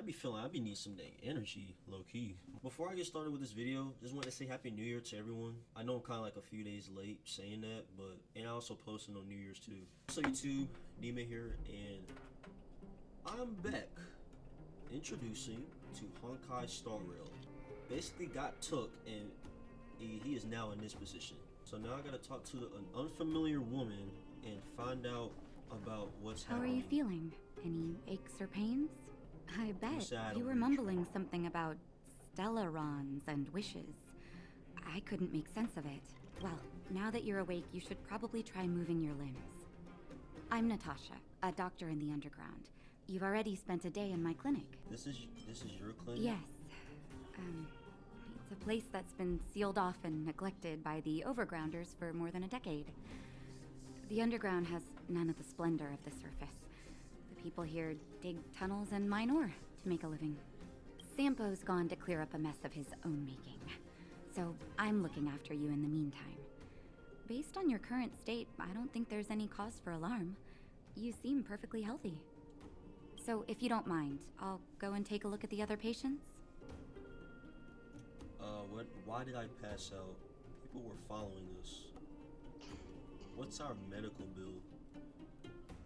I be need some dang energy, low-key. Before I get started with this video, just want to say Happy New Year to everyone. I know I'm kind of like a few days late saying that, but, and I also posted on New Year's too. So YouTube, Dima here, and I'm back introducing to Honkai Starrail. Basically got took and he is now in this position. So now I gotta talk to an unfamiliar woman and find out about what's happening. How are you feeling? Any aches or pains? I bet you were mumbling something about stellarons and wishes. I couldn't make sense of it. Well, now that you're awake, you should probably try moving your limbs. I'm Natasha, a doctor in the underground. You've already spent a day in my clinic. This is your clinic? Yes. It's a place that's been sealed off and neglected by the overgrounders for more than a decade. The underground has none of the splendor of the surface. The people here dig tunnels and mine ore to make a living. Sampo's gone to clear up a mess of his own making. So I'm looking after you in the meantime. Based on your current state, I don't think there's any cause for alarm. You seem perfectly healthy. So if you don't mind, I'll go and take a look at the other patients. Why did I pass out? People were following us. What's our medical bill?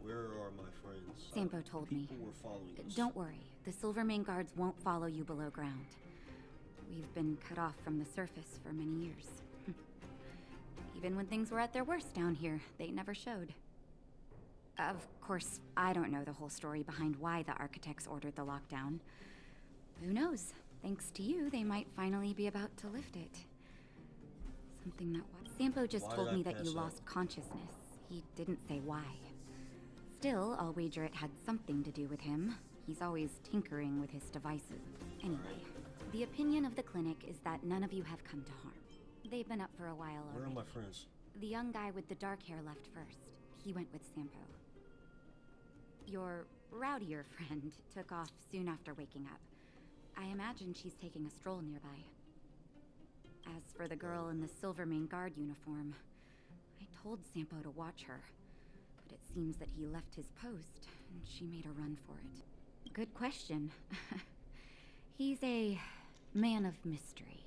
Where are my friends? Sampo told me. People were following us. Don't worry, the Silvermane guards won't follow you below ground. We've been cut off from the surface for many years. Even when things were at their worst down here, they never showed. Of course, I don't know the whole story behind why the architects ordered the lockdown. Who knows? Thanks to you, they might finally be about to lift it. Something that Sampo just told me that you lost consciousness. He didn't say why. Still, I'll wager it had something to do with him. He's always tinkering with his devices. Anyway, the opinion of the clinic is that none of you have come to harm. They've been up for a while already. Where are my friends? The young guy with the dark hair left first. He went with Sampo. Your rowdier friend took off soon after waking up. I imagine she's taking a stroll nearby. As for the girl in the Silvermane guard uniform, I told Sampo to watch her, but it seems that he left his post and she made a run for it. Good question. He's a man of mystery.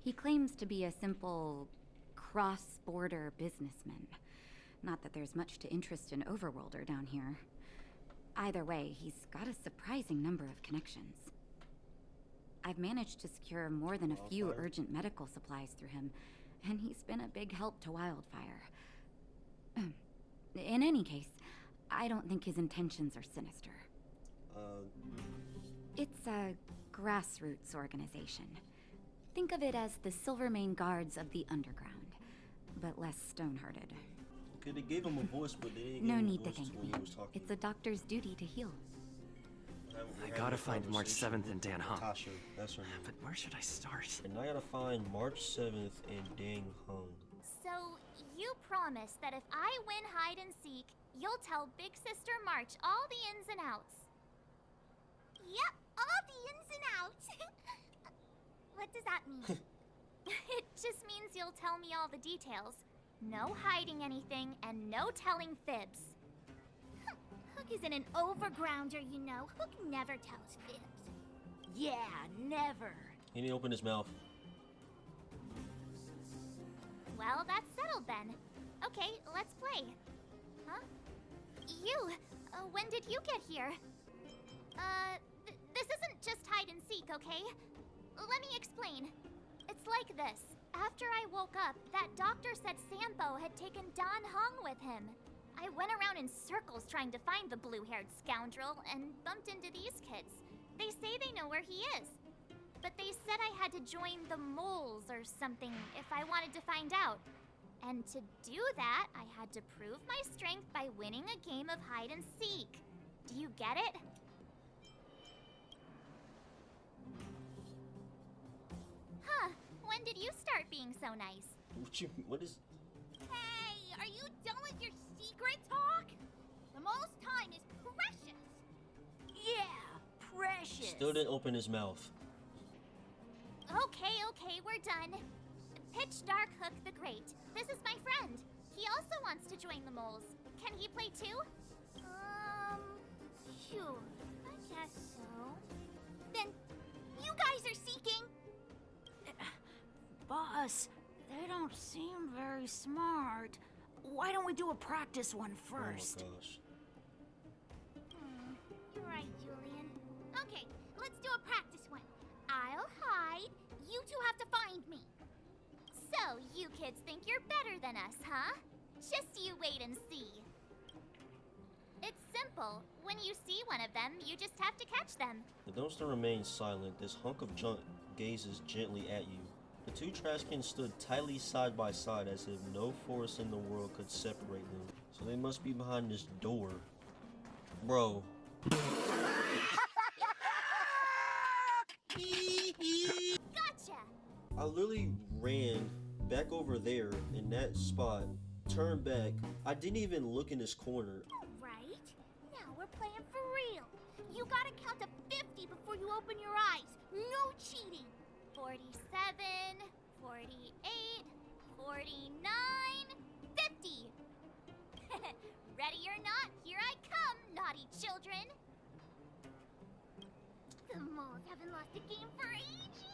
He claims to be a simple cross-border businessman. Not that there's much to interest an overworlder down here. Either way, he's got a surprising number of connections. I've managed to secure more than a few urgent medical supplies through him, and he's been a big help to Wildfire. In any case, I don't think his intentions are sinister. It's a grassroots organization. Think of it as the Silvermane Guards of the Underground, but less stone-hearted. Okay, they gave him a voice, but they didn't No give him need a to voice thank when me. he was talking. It's a doctor's duty to heal. I gotta find March 7th in Danhong. Natasha, that's her name. But where should I start? And I gotta find March 7th in Danhong. So, you promise that if I win hide and seek, you'll tell Big Sister March all the ins and outs. Yep, all the ins and outs. What does that mean? It just means you'll tell me all the details. No hiding anything, and no telling fibs. Hook isn't an overgrounder, you know. Hook never tells fibs. Yeah, never. He didn't open his mouth. Well, that's settled then. Okay, let's play. Huh? You, when did you get here? This isn't just hide and seek, okay? Let me explain. It's like this. After I woke up, that doctor said Sampo had taken Don Hong with him. I went around in circles trying to find the blue-haired scoundrel and bumped into these kids. They say they know where he is. But they said I had to join the moles or something if I wanted to find out. And to do that, I had to prove my strength by winning a game of hide and seek. Do you get it? Huh, when did you start being so nice? What is... Hey, are you done with your secret talk? The most time is precious. Yeah, precious. Still didn't open his mouth. Okay, we're done. Pitch Dark Hook the Great. This is my friend. He also wants to join the moles. Can he play too? Sure. I guess so. Boss, they don't seem very smart. Why don't we do a practice one first? Oh my gosh. You're right, Julian. Okay, let's do a practice one. I'll hide. You two have to find me. So, you kids think you're better than us, huh? Just you wait and see. It's simple. When you see one of them, you just have to catch them. The dumpster remains silent. This hunk of junk gazes gently at you. The two trash cans stood tightly side by side as if no force in the world could separate them. So they must be behind this door. Bro. Gotcha! I literally ran back over there in that spot, turned back. I didn't even look in this corner. Right? Now we're playing for real. You gotta count to 50 before you open your eyes. No cheating. 47, 48, 49, 50. Ready or not, here I come, naughty children. The moles haven't lost a game for ages.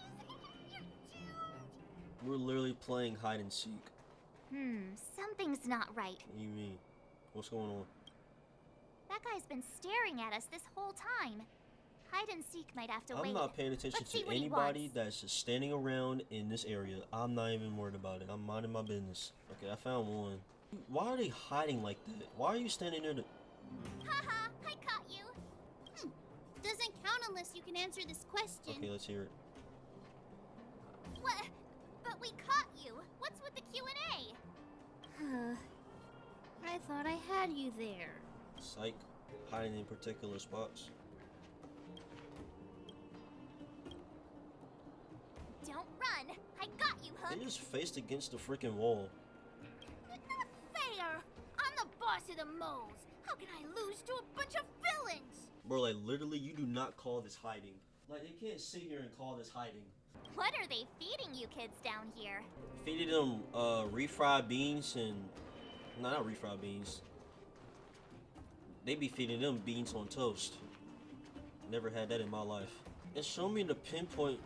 You're doomed. We're literally playing hide and seek. Something's not right. What do you mean? What's going on? That guy's been staring at us this whole time. Hide and seek might have to wait. I'm not paying attention Let's see to what he anybody wants. that's just standing around in this area. I'm not even worried about it. I'm minding my business. Okay, I found one. Why are they hiding like that? Why are you standing there? Haha, I caught you. Doesn't count unless you can answer this question. Okay, let's hear it. What? But we caught you. What's with the Q&A? I thought I had you there. Psych. Hiding in particular spots. Don't run. I got you, Hook. They just faced against the freaking wall. Not fair. I'm the boss of the moles. How can I lose to a bunch of villains? Bro, like literally, you do not call this hiding. Like they can't sit here and call this hiding. What are they feeding you kids down here? Feeding them refried beans and not refried beans. They be feeding them beans on toast. Never had that in my life. And show me the pinpoint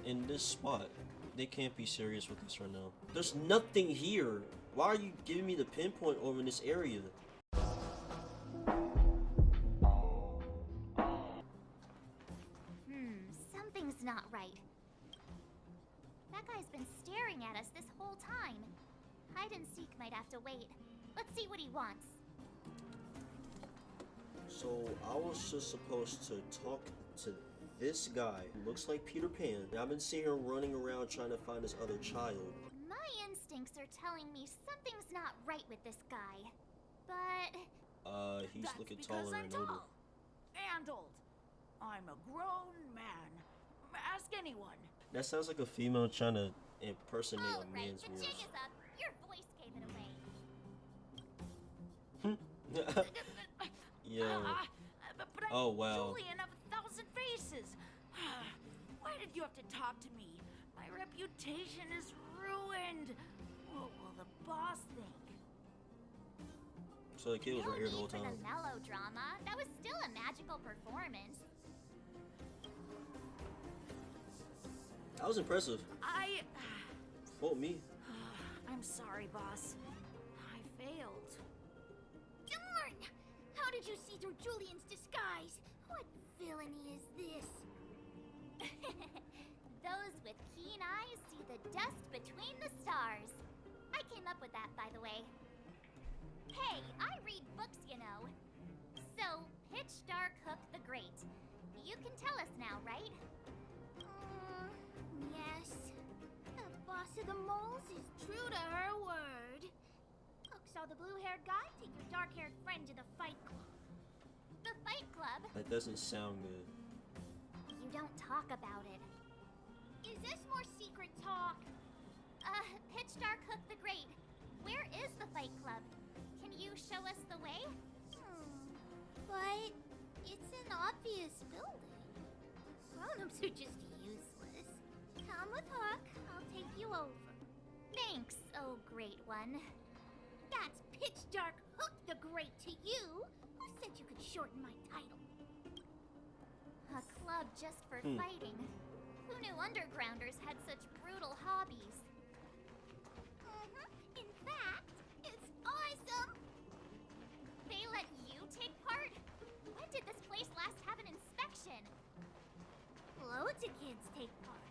in this spot. They can't be serious with this right now. There's nothing here. Why are you giving me the pinpoint over in this area? Something's not right. That guy's been staring at us this whole time. Hide and seek might have to wait. Let's see what he wants. So I was just supposed to talk to this guy. Looks like Peter Pan. I've been seeing her running around trying to find this other child. My instincts are telling me something's not right with this guy. But He's That's looking because taller I'm and older. tall and old. I'm a grown man. Ask anyone. That sounds like a female trying to impersonate all a right, man's the voice. jig is up. Your voice gave it away. Yeah. But I'm Oh, wow. Julian of 1,000 faces. Why did you have to talk to me? My reputation is ruined. What will the boss think? So the kid was No right here the whole need for time. the melodrama. That was still a magical performance. That was impressive. Fault me. I'm sorry, boss. I failed. Darn! How did you see through Julian's disguise? What villainy is this? Those with keen eyes see the dust between the stars. I came up with that, by the way. Hey, I read books, you know. So, Pitch Dark Hook the Great. You can tell us now, right? Yes. The boss of the moles is true to her word. Hook saw the blue-haired guy take your dark-haired friend to the Fight Club. The Fight Club? That doesn't sound good. You don't talk about it. Is this more secret talk? Pitch Dark Hook the Great. Where is the Fight Club? Can you show us the way? But it's an obvious building. Grown-ups are just useless. Come with Hook. I'll take you over. Thanks, oh great one. That's Pitch Dark Hook the Great to you. Who said you could shorten my title? A club just for fighting. Who knew undergrounders had such brutal hobbies? fact, it's awesome! They let you take part? When did this place last have an inspection? Loads of kids take part.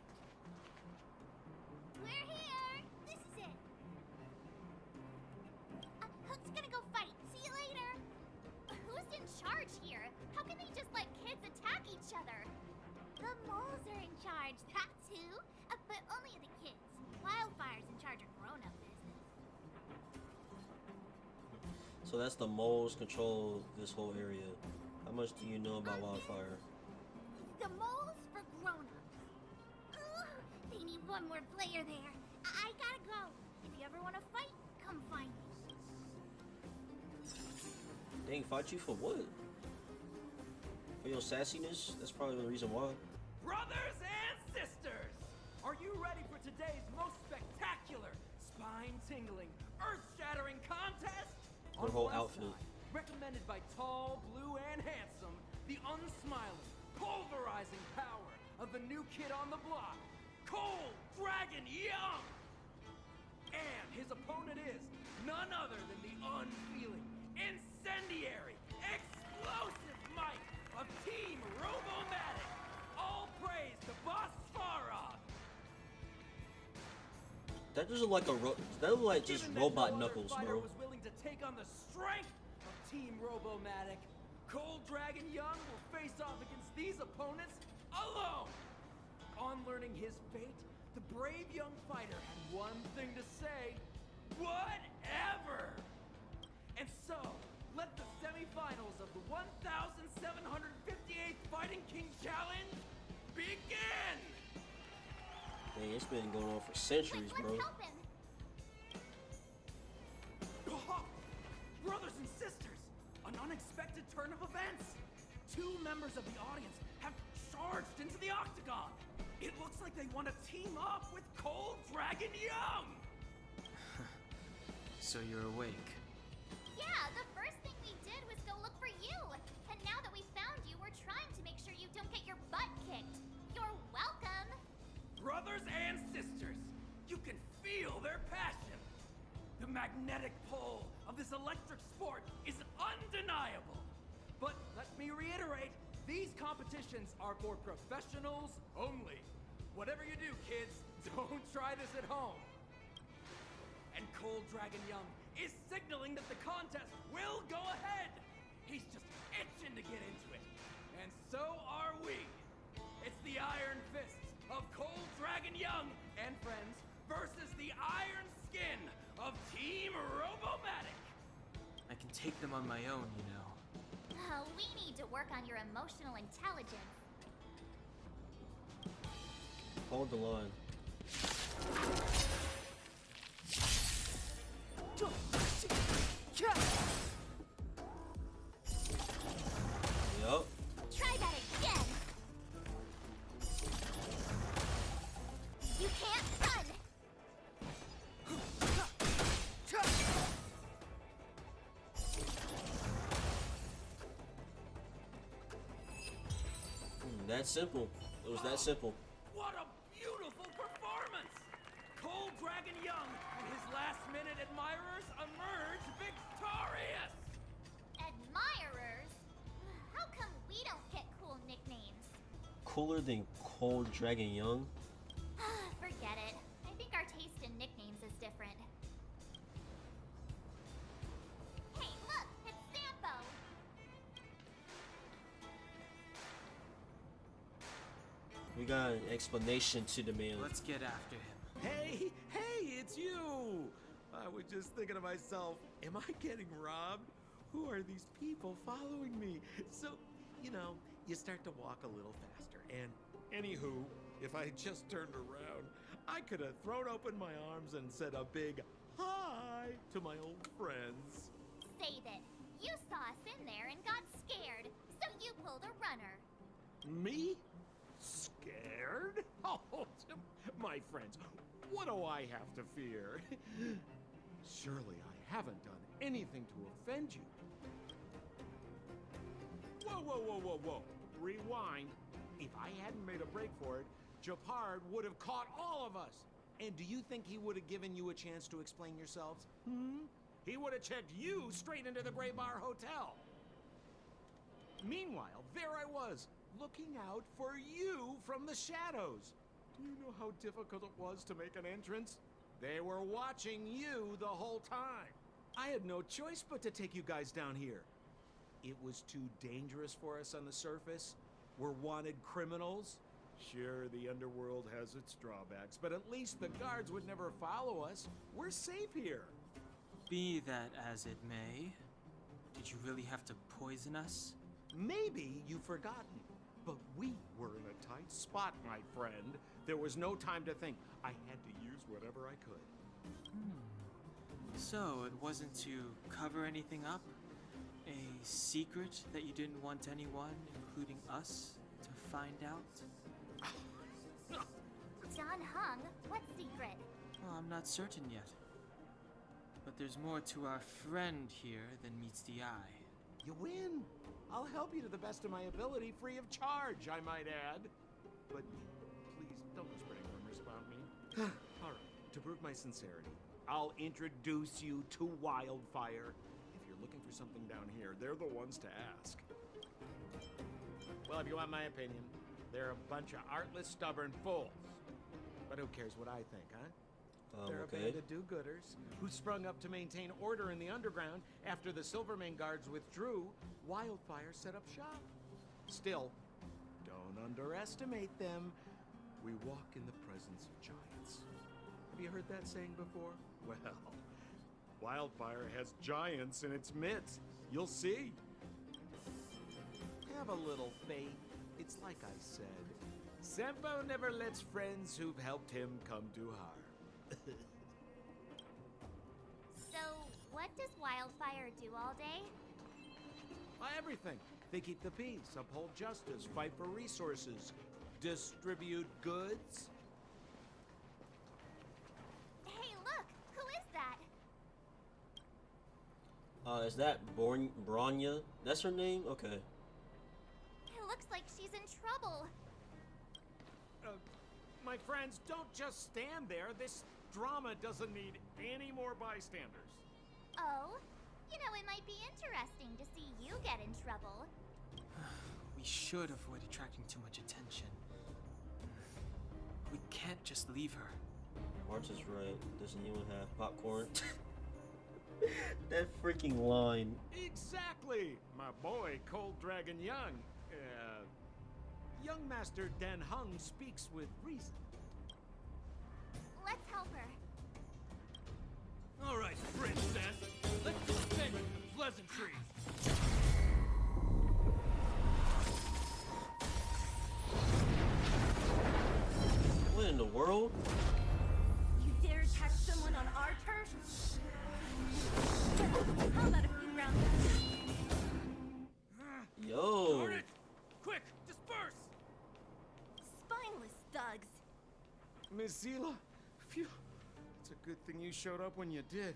We're here! This is it. Hook's gonna go fight. See you later. Who's in charge here? How can they just let kids attack each other? The moles are in charge, that's who. But only the kids. Wildfire's in charge of grown-up business. So that's the moles control this whole area. How much do you know about Wildfire? The moles for grown-ups. Ugh, they need one more player there. I gotta go. If you ever want to fight, come find me. Dang, fight you for what? For your sassiness? That's probably the reason why. Brothers and sisters, are you ready for today's most spectacular, spine-tingling, earth-shattering contest? Her On whole one outfit. side, recommended by tall, blue, and handsome, the unsmiling, pulverizing power of the new kid on the block, Cold Dragon Young! And his opponent is none other than the unfeeling, incendiary, explosive might of Team Robomatic! All praise to Boss Farah! That doesn't look like that look like just Given that robot no other knuckles, fighter bro. was willing to take on the strength of Team Robomatic, Cold Dragon Young will face off against these opponents alone. On learning his fate, the brave young fighter had one thing to say: whatever! And so, let the semifinals of the 1,758th Fighting King Challenge begin! Dang, it's been going on for centuries, Let's bro. help him. Brothers and sisters, an unexpected turn of events. Two members of the audience have charged into the octagon. It looks like they want to team up with Cold Dragon Young. So you're awake. Yeah, the first thing we did was go look for you. And now that we found you, we're trying to make sure you don't get your butt kicked. You're welcome. Brothers and sisters, you can feel their passion. The magnetic pull of this electric sport is undeniable. But let me reiterate, these competitions are for professionals only. Whatever you do, kids, don't try this at home. And Cold Dragon Young is signaling that the contest will go ahead. He's just itching to get into it. And so are we. It's the Iron Fists of Cold Dragon Young and friends versus the Iron Skin of Team Robomatic. I can take them on my own, you know. We need to work on your emotional intelligence. Hold the line. Yup. Try that again. You can't run. That simple. It was that simple. What a beautiful performance! Cold Dragon Young and his last-minute admirers emerge victorious! Admirers? How come we don't get cool nicknames? Cooler than Cold Dragon Young? Forget it. I think our taste in nicknames is different. Hey, look! It's Sampo! We got an explanation to demand. Let's get after him. Hey, it's you! I was just thinking to myself, am I getting robbed? Who are these people following me? So, you know, you start to walk a little faster. And anywho, if I had just turned around, I could have thrown open my arms and said a big hi to my old friends. Save it. You saw us in there and got scared, so you pulled a runner. Me? Scared? Oh, my friends, what do I have to fear? Surely I haven't done anything to offend you. Whoa. Rewind. If I hadn't made a break for it, Japard would have caught all of us. And do you think he would have given you a chance to explain yourselves? He would have checked you straight into the Gray Bar Hotel. Meanwhile, there I was, looking out for you from the shadows. Do you know how difficult it was to make an entrance? They were watching you the whole time. I had no choice but to take you guys down here. It was too dangerous for us on the surface. We're wanted criminals. Sure, the underworld has its drawbacks, but at least the guards would never follow us. We're safe here. Be that as it may, did you really have to poison us? Maybe you've forgotten, but we were in a tight spot, my friend. There was no time to think. I had to use whatever I could. So, it wasn't to cover anything up? A secret that you didn't want anyone, including us, to find out? John Hung, what secret? Well, I'm not certain yet. But there's more to our friend here than meets the eye. You win. I'll help you to the best of my ability, free of charge, I might add. But please, don't go spreading rumors about me. All right, to prove my sincerity, I'll introduce you to Wildfire. If you're looking for something down here, they're the ones to ask. Well, if you want my opinion, they're a bunch of artless, stubborn fools. But who cares what I think, huh? They're a band of do-gooders who sprung up to maintain order in the underground after the Silvermane guards withdrew. Wildfire set up shop. Still, don't underestimate them. We walk in the presence of giants. Have you heard that saying before? Well, Wildfire has giants in its midst. You'll see. Have a little faith. It's like I said. Sampo never lets friends who've helped him come to harm. So, what does Wildfire do all day? Everything. They keep the peace, uphold justice, fight for resources, distribute goods. Hey, look! Who is that? Is that Bronya? That's her name? Okay. It looks like she's in trouble. My friends, don't just stand there. This drama doesn't need any more bystanders. Oh? You know, it might be interesting to see you get in trouble. We should avoid attracting too much attention. We can't just leave her. March is right. Doesn't anyone have popcorn? That freaking line. Exactly! My boy, Cold Dragon Young. Young Master Dan Hung speaks with reason. Let's help her. All right, princess. Let's dispense with the pleasantries. What in the world? You dare attack someone on our turf? How about a few rounds? Yo. Darn it! Quick, disperse! Spineless thugs. Miss Zila, phew. It's a good thing you showed up when you did.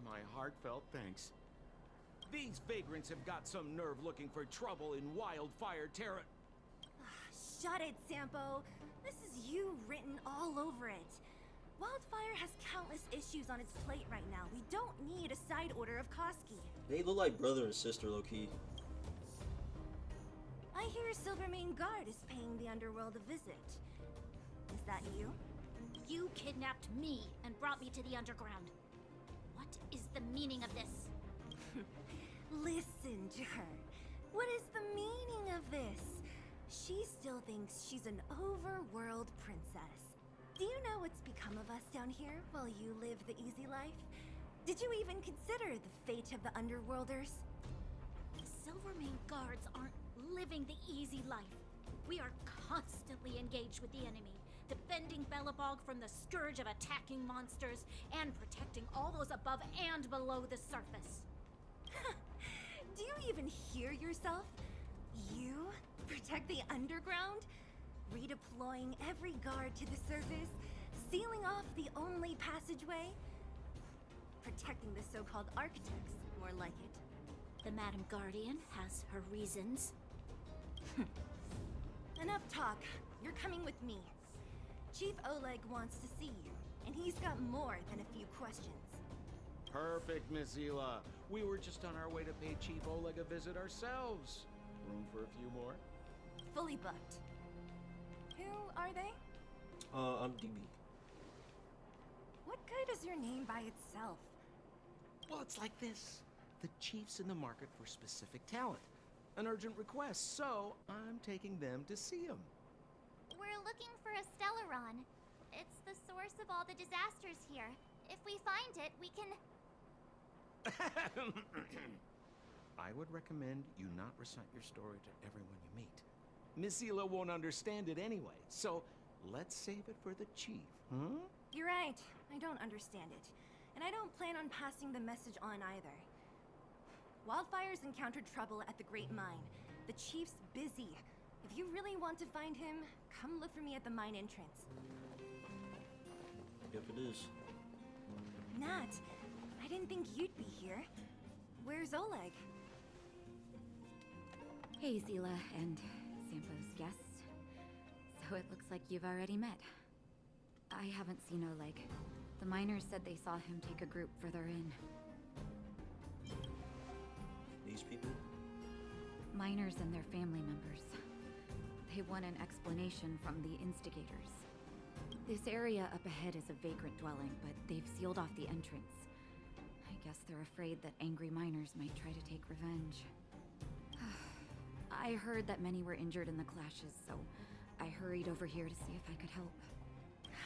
My heartfelt thanks. These vagrants have got some nerve looking for trouble in Wildfire Terra. Shut it, Sampo. This is you written all over it. Wildfire has countless issues on its plate right now. We don't need a side order of Koski. They look like brother and sister, low-key. I hear Silvermane Guard is paying the underworld a visit. Is that you? You kidnapped me and brought me to the underground. What is the meaning of this? Listen to her. What is the meaning of this? She still thinks she's an overworld princess. Do you know what's become of us down here while you live the easy life? Did you even consider the fate of the underworlders? The Silvermane guards aren't living the easy life. We are constantly engaged with the enemy, defending Belobog from the scourge of attacking monsters and protecting all those above and below the surface. Do you even hear yourself? You protect the underground? Redeploying every guard to the surface? Sealing off the only passageway? Protecting the so-called architects, more like it. The Madam Guardian has her reasons. Enough talk. You're coming with me. Chief Oleg wants to see you, and he's got more than a few questions. Perfect, Miss Hila. We were just on our way to pay Chief Oleg a visit ourselves. Room for a few more? Fully booked. Who are they? I'm DB. What good is your name by itself? Well, it's like this. The chief's in the market for specific talent. An urgent request, so I'm taking them to see him. We're looking for a Stellaron. It's the source of all the disasters here. If we find it, we can... I would recommend you not recite your story to everyone you meet. Miss Hila won't understand it anyway, so let's save it for the chief, huh? You're right. I don't understand it. And I don't plan on passing the message on either. Wildfire's encountered trouble at the Great Mine. The chief's busy. If you really want to find him, come look for me at the mine entrance. If it is. Nat, I didn't think you'd be here. Where's Oleg? Hey, Zila and Sampo's guests. So it looks like you've already met. I haven't seen Oleg. The miners said they saw him take a group further in. These people? Miners and their family members. They want an explanation from the instigators. This area up ahead is a vagrant dwelling, but they've sealed off the entrance. I guess they're afraid that angry miners might try to take revenge. I heard that many were injured in the clashes, so I hurried over here to see if I could help.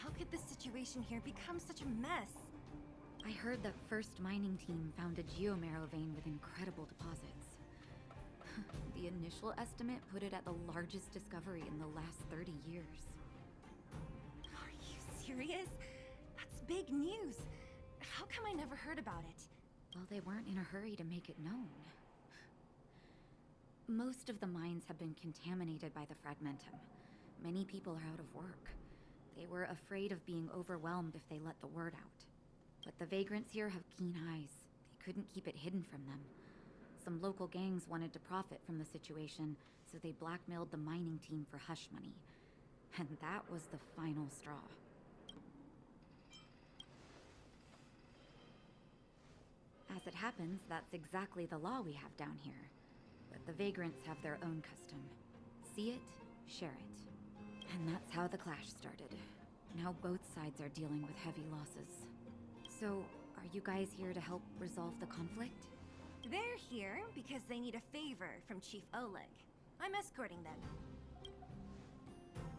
How could the situation here become such a mess? I heard that first mining team found a geomarrow vein with incredible deposits. The initial estimate put it at the largest discovery in the last 30 years. Are you serious? That's big news. How come I never heard about it? Well, they weren't in a hurry to make it known. Most of the mines have been contaminated by the fragmentum. Many people are out of work. They were afraid of being overwhelmed if they let the word out. But the vagrants here have keen eyes. They couldn't keep it hidden from them. Some local gangs wanted to profit from the situation, so they blackmailed the mining team for hush money. And that was the final straw. As it happens, that's exactly the law we have down here. But the vagrants have their own custom. See it, share it. And that's how the clash started. Now both sides are dealing with heavy losses. So, are you guys here to help resolve the conflict? They're here because they need a favor from Chief Oleg. I'm escorting them.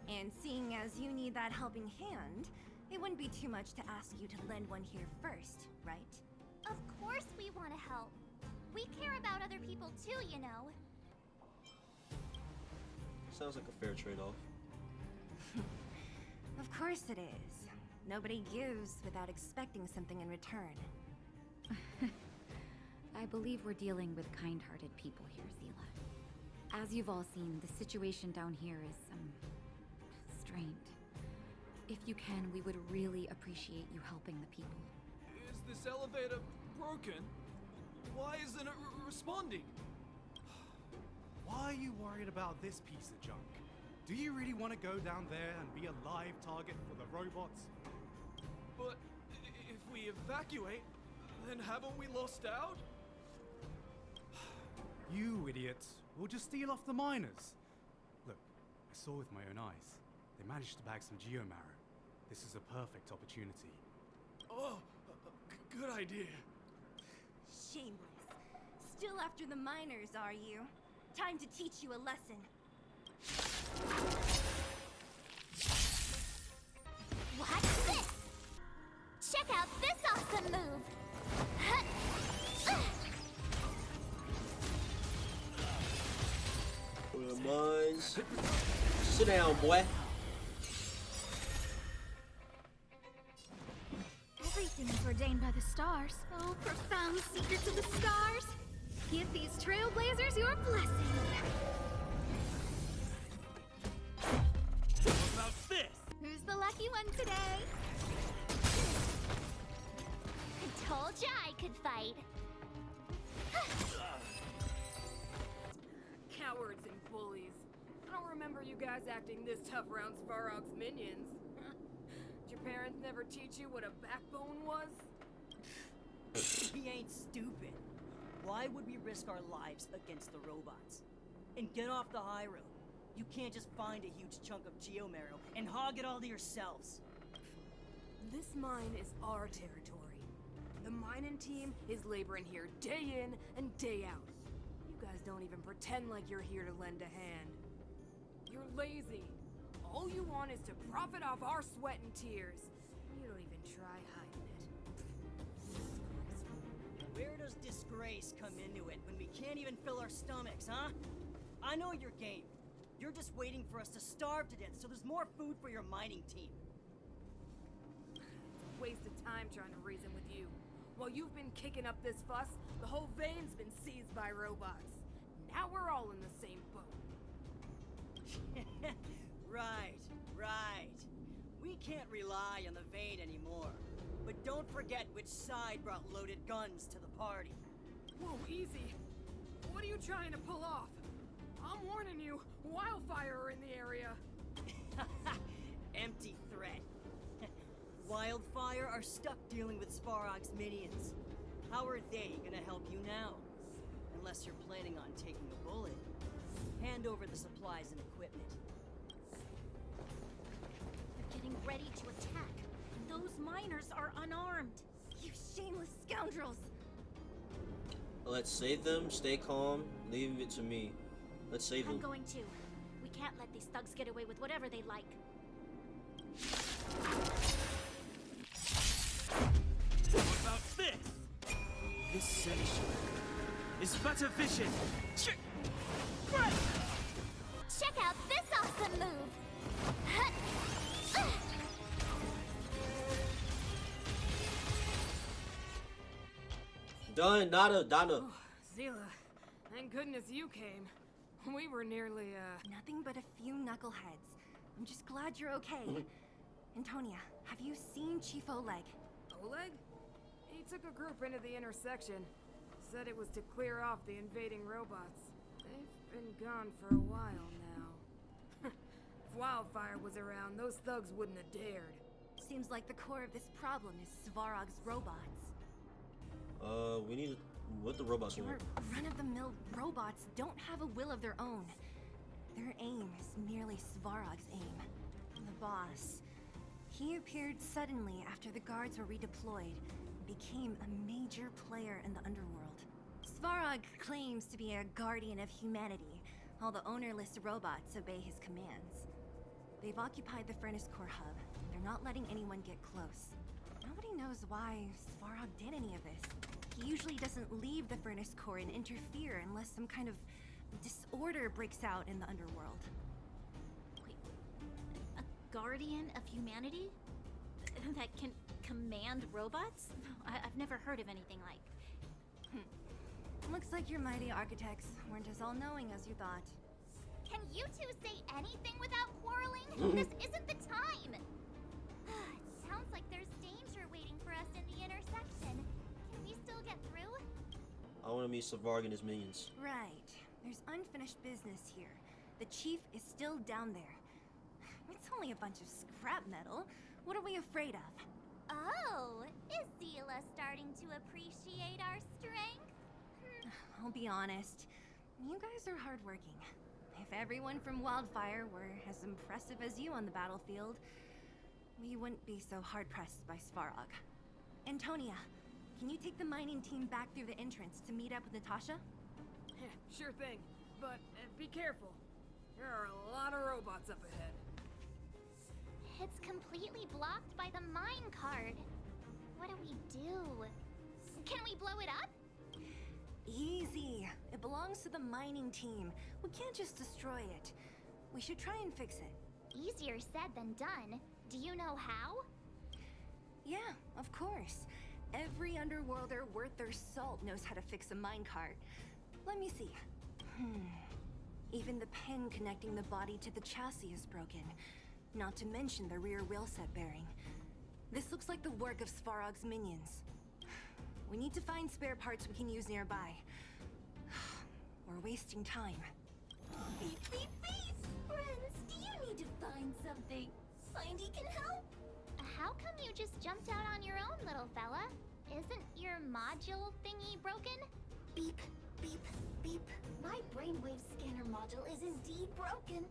And seeing as you need that helping hand, it wouldn't be too much to ask you to lend one here first, right? Of course we want to help. We care about other people too, you know. Sounds like a fair trade-off. Of course it is. Nobody gives without expecting something in return. I believe we're dealing with kind-hearted people here, Zila. As you've all seen, the situation down here is, strained. If you can, we would really appreciate you helping the people. Is this elevator broken? Why isn't it responding? Why are you worried about this piece of junk? Do you really want to go down there and be a live target for the robots? But if we evacuate, then haven't we lost out? You idiots! We'll just steal off the miners. Look, I saw with my own eyes. They managed to bag some geomarrow. This is a perfect opportunity. Oh, good idea. Shameless. Still after the miners, are you? Time to teach you a lesson. Watch this! Check out this awesome move! Mines. Sit down, boy. Everything is ordained by the stars. Oh, profound secrets of the stars. Give these trailblazers your blessing. What about this? Who's the lucky one today? I told ya I could fight. Cowards and bullies. I don't remember you guys acting this tough around Svarog's minions. your parents never teach you what a backbone was? We ain't stupid. Why would we risk our lives against the robots? And get off the high road. You can't just find a huge chunk of geomarrow and hog it all to yourselves. This mine is our territory. The mining team is laboring here day in and day out. You guys don't even pretend like you're here to lend a hand. You're lazy. All you want is to profit off our sweat and tears. You don't even try hiding it. Where does disgrace come into it when we can't even fill our stomachs, huh? I know your game. You're just waiting for us to starve to death so there's more food for your mining team. It's a waste of time trying to reason with you. While you've been kicking up this fuss, the whole vein's been seized by robots. Now we're all in the same boat. Right. We can't rely on the vein anymore. But don't forget which side brought loaded guns to the party. Whoa, easy. What are you trying to pull off? I'm warning you, wildfire are in the area. Empty threat. Wildfire are stuck dealing with Svarog's minions. How are they gonna help you now? Unless you're planning on taking a bullet. Hand over the supplies and equipment. They're getting ready to attack. Those miners are unarmed. You shameless scoundrels! Let's save them, stay calm, leave it to me. Let's save them. I'm going to. We can't let these thugs get away with whatever they like. What about this? This sensor is better vision. Check out this awesome move! Done, Donna. Oh, Zila, thank goodness you came. We were nearly, Nothing but a few knuckleheads. I'm just glad you're okay. Antonia, have you seen Chief Oleg? Oleg? He took a group into the intersection. Said it was to clear off the invading robots. They've been gone for a while now. If Wildfire was around, those thugs wouldn't have dared. Seems like the core of this problem is Svarog's robots. We need what the robots Your want. run-of-the-mill robots don't have a will of their own. Their aim is merely Svarog's aim. The boss. He appeared suddenly after the guards were redeployed and became a major player in the underworld. Svarog claims to be a guardian of humanity, while the ownerless robots obey his commands. They've occupied the Furnace Core hub. They're not letting anyone get close. Nobody knows why Svarog did any of this. He usually doesn't leave the Furnace Core and interfere unless some kind of disorder breaks out in the underworld. Wait, a guardian of humanity? That can command robots? I've never heard of anything like. Looks like your mighty architects weren't as all-knowing as you thought. Can you two say anything without quarreling? This isn't the time! It sounds like there's danger waiting for us in the intersection. Can we still get through? I want to meet Svarog and his minions. Right. There's unfinished business here. The chief is still down there. It's only a bunch of scrap metal. What are we afraid of? Oh, is Zila starting to appreciate our strength? I'll be honest. You guys are hardworking. If everyone from Wildfire were as impressive as you on the battlefield, we wouldn't be so hard-pressed by Svarog. Antonia, can you take the mining team back through the entrance to meet up with Natasha? Sure thing, but be careful. There are a lot of robots up ahead. It's completely blocked by the mine card. What do we do? Can we blow it up? Easy. It belongs to the mining team. We can't just destroy it. We should try and fix it. Easier said than done. Do you know how? Yeah, of course. Every underworlder worth their salt knows how to fix a minecart. Let me see. Even the pin connecting the body to the chassis is broken. Not to mention the rear wheel set bearing. This looks like the work of Svarog's minions. We need to find spare parts we can use nearby. We're wasting time. Beep, beep, beep! Friends, do you need to find something? Findy can help? how come you just jumped out on your own, little fella? Isn't your module thingy broken? Beep, beep, beep. My brainwave scanner module is indeed broken.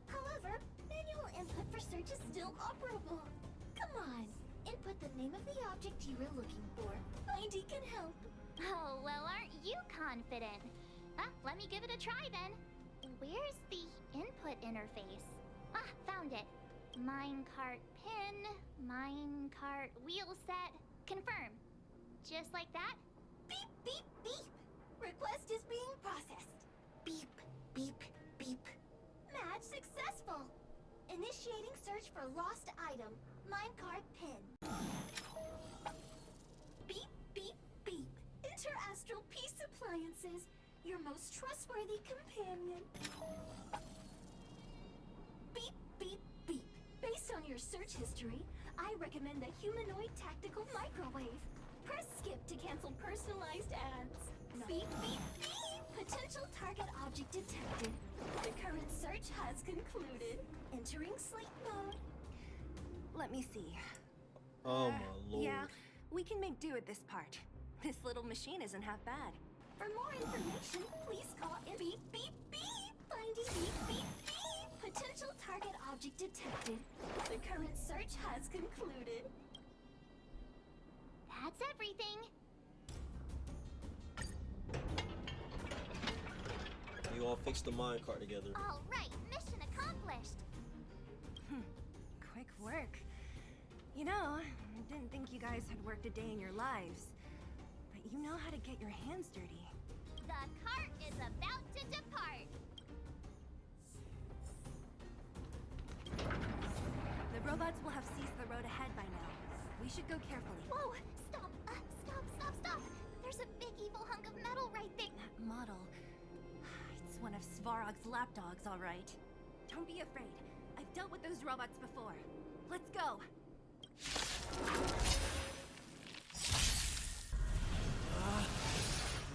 However, manual input for search is still operable. Come on, input the name of the object you were looking for. Findy can help. Oh, well, aren't you confident? Let me give it a try then. Where's the input interface? Found it. Minecart pin, minecart wheel set, confirm. Just like that? Beep, beep, beep. Request is being processed. Beep, beep, beep. Match successful. Initiating search for lost item, minecart pin. Beep, beep, beep. Interastral peace appliances, your most trustworthy companion. Beep, beep, beep. Based on your search history, I recommend the humanoid tactical microwave. Press skip to cancel personalized ads. Beep, beep, beep. Potential target object detected. The current search has concluded. Entering sleep mode. Let me see. Oh my lord. Yeah, we can make do with this part. This little machine isn't half bad. For more information, please call in beep, beep, beep. Finding beep, beep, beep. Potential target object detected. The current search has concluded. That's everything. You all fixed the minecart together. All right, mission accomplished. Quick work. You know, I didn't think you guys had worked a day in your lives. But you know how to get your hands dirty. The cart is about to depart. The robots will have seized the road ahead by now. We should go carefully. Whoa! Stop! Stop! There's a big evil hunk of metal right there. That model. It's one of Svarog's lapdogs, all right. Don't be afraid. I've dealt with those robots before. Let's go.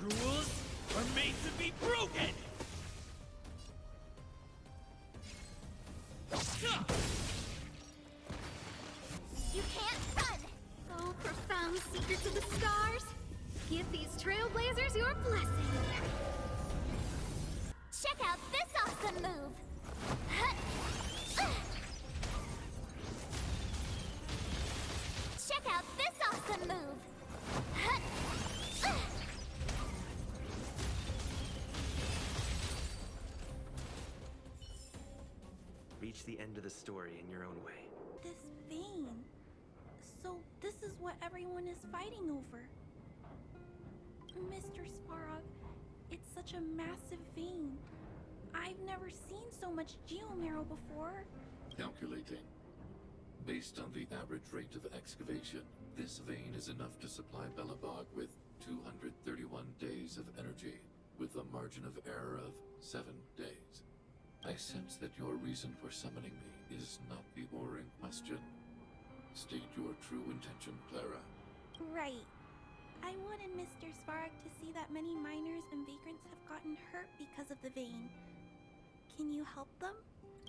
Rules are made to be broken! You can't run! Oh, profound secrets of the stars! Give these trailblazers your blessing! Check out this awesome move! Check out this awesome move! Reach the end of the story in your own way. This vein. So this is what everyone is fighting over. Mr. Svarog, it's such a massive vein. I've never seen so much geomarrow before. Calculating. Based on the average rate of excavation, this vein is enough to supply Belobog with 231 days of energy, with a margin of error of 7 days. I sense that your reason for summoning me is not the ore in question. State your true intention, Clara. Right. I wanted Mr. Svarog to see that many miners and vagrants have gotten hurt because of the vein. Can you help them?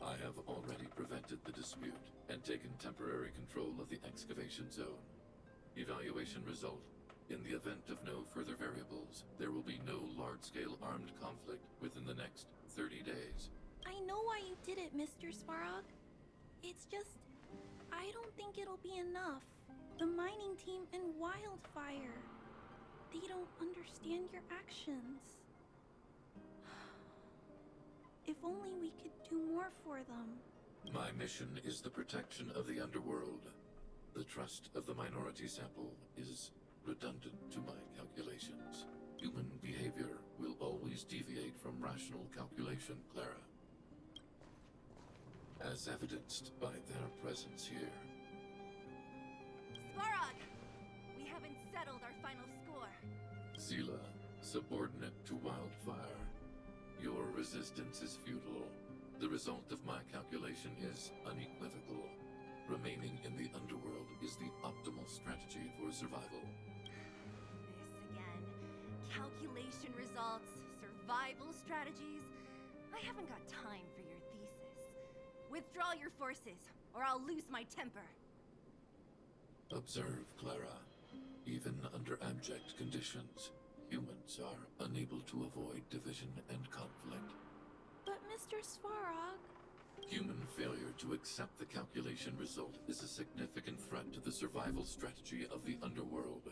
I have already prevented the dispute and taken temporary control of the excavation zone. Evaluation result. In the event of no further variables, there will be no large-scale armed conflict within the next 30 days. I know why you did it, Mr. Svarog. It's just, I don't think it'll be enough. The mining team and Wildfire, they don't understand your actions. If only we could do more for them. My mission is the protection of the underworld. The trust of the minority sample is redundant to my calculations. Human behavior will always deviate from rational calculation, Clara. As evidenced by their presence here. Svarog! We haven't settled our final score. Zila, subordinate to Wildfire. Your resistance is futile. The result of my calculation is unequivocal. Remaining in the underworld is the optimal strategy for survival. This again. Calculation results, survival strategies. I haven't got time for your thesis. Withdraw your forces, or I'll lose my temper. Observe, Clara. Even under abject conditions, humans are unable to avoid division and conflict. But Mr. Svarog... Human failure to accept the calculation result is a significant threat to the survival strategy of the underworld.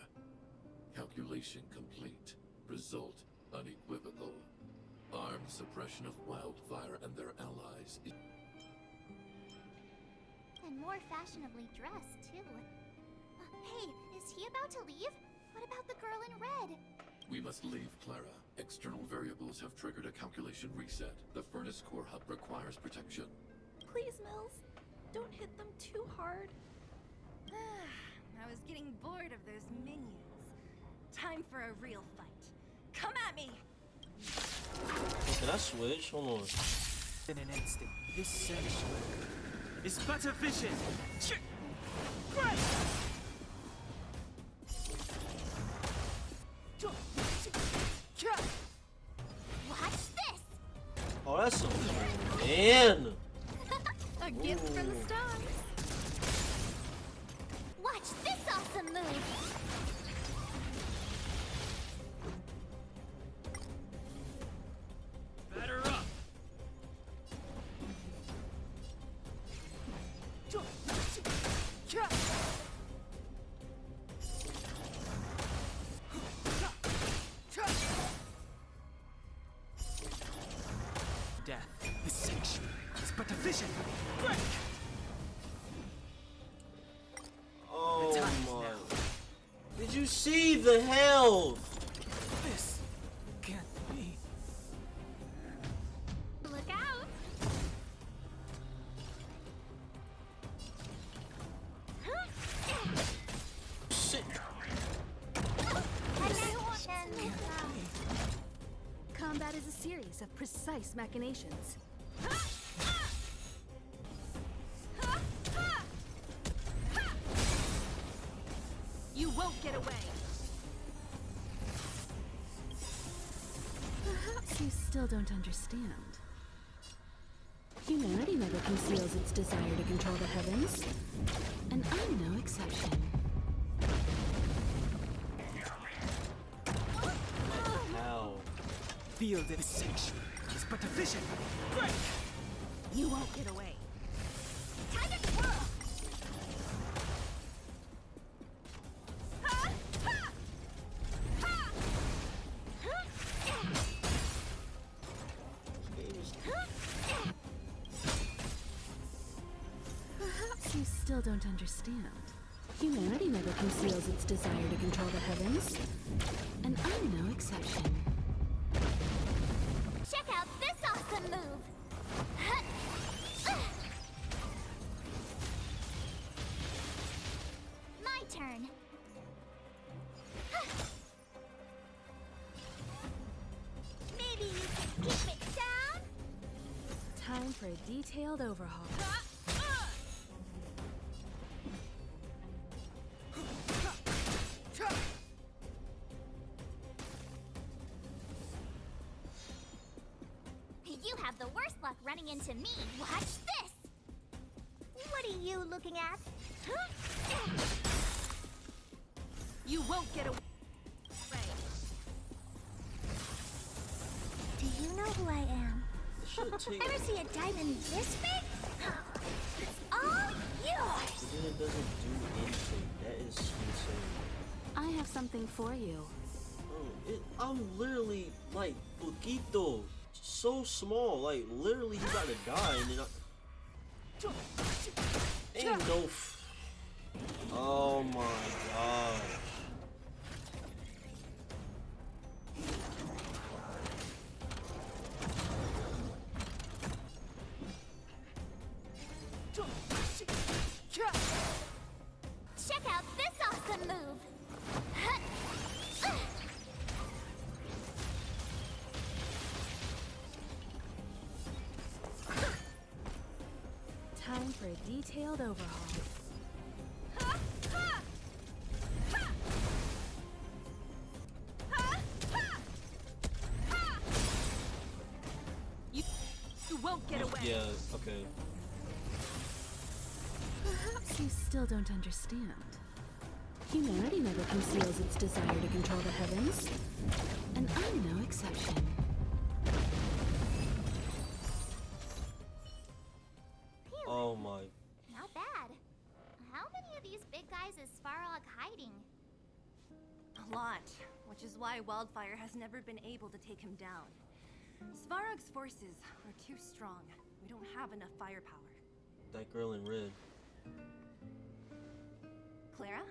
Calculation complete. Result unequivocal. Armed suppression of Wildfire and their allies. And more fashionably dressed, too. Hey, is he about to leave? What about the girl in red? We must leave, Clara. External variables have triggered a calculation reset. The furnace core hub requires protection. Please, Mills. Don't hit them too hard. I was getting bored of those minions. Time for a real fight. Come at me! Can I switch? Hold on. In an instant, this sanctuary is but a vision. Right. Watch this! Oh, that's so man. A gift from the stars. Watch this awesome move! Batter up! Death. The sanctuary is but a vision. Break. Oh The time is my. now. Did you see the health? This can't be. Look out! Shit. Combat is a series of precise machinations. You won't get away! Perhaps you still don't understand. Humanity never conceals its desire to control the heavens, and I'm no exception. How? Feel that the sanctuary is but a vision. Break. You won't get away. Time to twirl! Perhaps you still don't understand. Humanity never conceals its desire to control the heavens, and I'm no exception. Check out this awesome move! My turn. Maybe you can keep it down? Time for a detailed overhaul. You have the worst luck running into me. Watch this! What are you looking at? You won't get away. Do you know who I am? Should take. Ever see a diamond this big? It's all yours! But then it doesn't do anything. That is insane. I have something for you. Bro, I'm literally like poquito. So small, like literally you gotta die and then ain't no oh my god. Check out this awesome move! Time for a detailed overhaul. You won't get away. Yeah, okay. Perhaps you still don't understand. Humanity never conceals its desire to control the heavens. And I'm no exception. Oh my. Not bad. How many of these big guys is Svarog hiding? A lot, which is why Wildfire has never been able to take him down. Svarog's forces are too strong. We don't have enough firepower. That girl in red. Clara?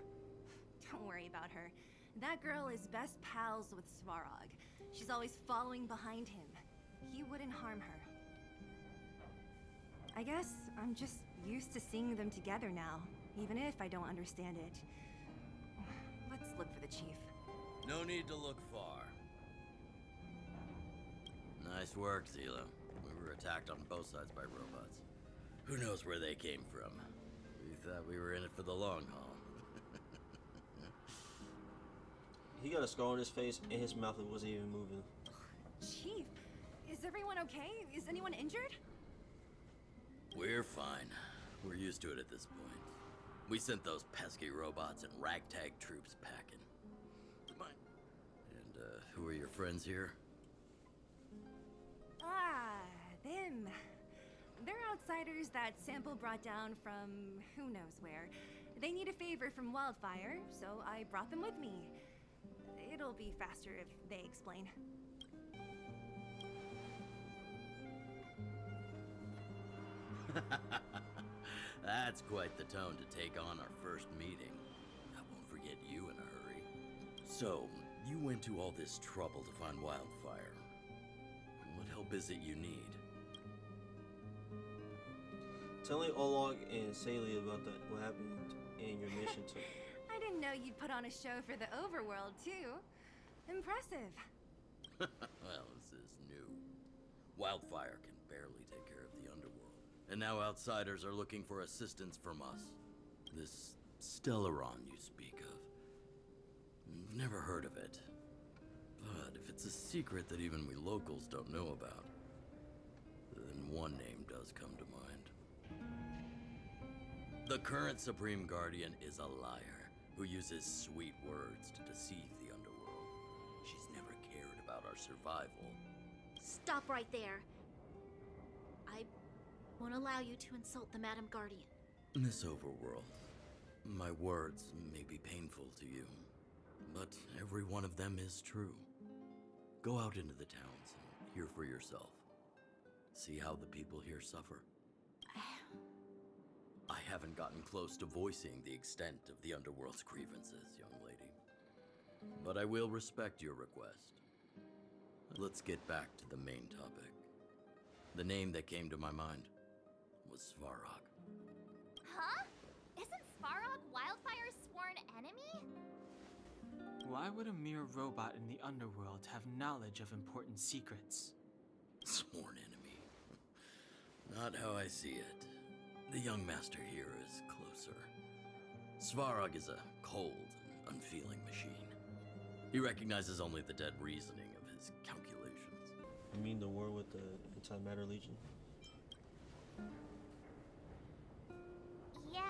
Don't worry about her. That girl is best pals with Svarog. She's always following behind him. He wouldn't harm her. I guess I'm just used to seeing them together now, even if I don't understand it. Let's look for the chief. No need to look far. Nice work, Zila. We were attacked on both sides by robots. Who knows where they came from? We thought we were in it for the long haul. He got a scar on his face and his mouth wasn't even moving. Chief, is everyone okay? Is anyone injured? We're fine. We're used to it at this point. We sent those pesky robots and ragtag troops packing. Come on. And, who are your friends here? Ah, them. They're outsiders that Sample brought down from who knows where. They need a favor from Wildfire, so I brought them with me. It'll be faster if they explain. That's quite the tone to take on our first meeting. I won't forget you in a hurry. So, you went to all this trouble to find Wildfire. What help is it you need? Telling Olog and Saley about what happened in your mission to... I didn't know you'd put on a show for the overworld, too. Impressive. Well, this is new. Wildfire can barely take care of the underworld. And now outsiders are looking for assistance from us. This Stellaron you speak of. Never heard of it. But if it's a secret that even we locals don't know about, then one name does come to mind. The current Supreme Guardian is a liar who uses sweet words to deceive the underworld. She's never cared about our survival. Stop right there. I won't allow you to insult the Madam Guardian. Miss Overworld, my words may be painful to you, but every one of them is true. Go out into the towns and hear for yourself. See how the people here suffer. I haven't gotten close to voicing the extent of the underworld's grievances, young lady. But I will respect your request. Let's get back to the main topic. The name that came to my mind was Svarog. Huh? Isn't Svarog Wildfire's sworn enemy? Why would a mere robot in the underworld have knowledge of important secrets? Sworn enemy. Not how I see it. The young master here is closer. Svarog is a cold and unfeeling machine. He recognizes only the dead reasoning of his calculations. You mean the war with the Antimatter Legion? Yeah,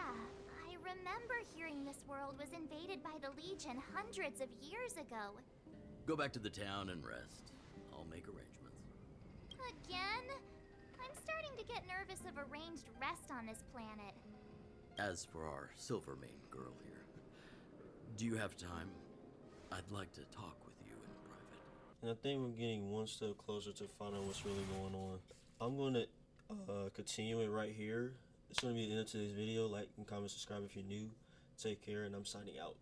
I remember hearing this world was invaded by the Legion hundreds of years ago. Go back to the town and rest. I'll make arrangements. Again? I'm starting to get nervous of arranged rest on this planet. As for our Silvermane girl here, do you have time? I'd like to talk with you in private. And I think we're getting one step closer to finding out what's really going on. I'm going to continue it right here. It's going to be the end of today's video. Like and comment, subscribe if you're new. Take care, and I'm signing out.